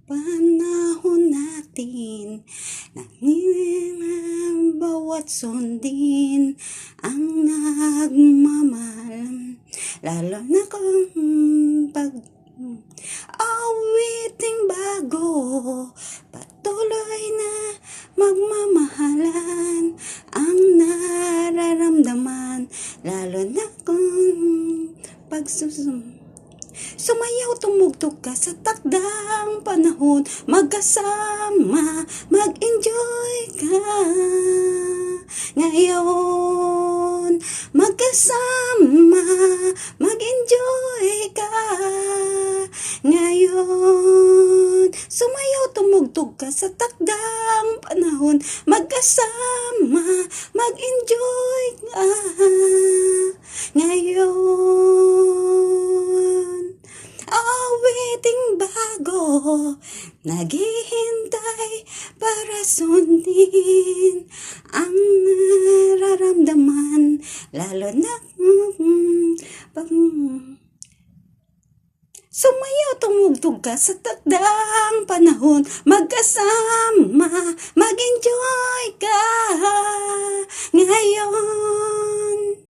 panahon natin, nangingin ang bawat sundin ang nagmamahal, lalo na kung awiting bago, patuloy na magmamahalan ang nararamdaman, lalo na kung sumayaw, tumugtog ka sa takdang panahon, magkasama, mag-enjoy ka ngayon, magkasama, mag-enjoy ka ngayon, sumayaw, tumugtog ka sa takdang panahon, magkasama, mag-enjoy ka ngayon. Awiting bago, naghihintay para sundin ang nararamdaman, lalo na pag sumayaw, tumugtog ka sa takdang panahon, magkasama, mag-enjoy ka ngayon.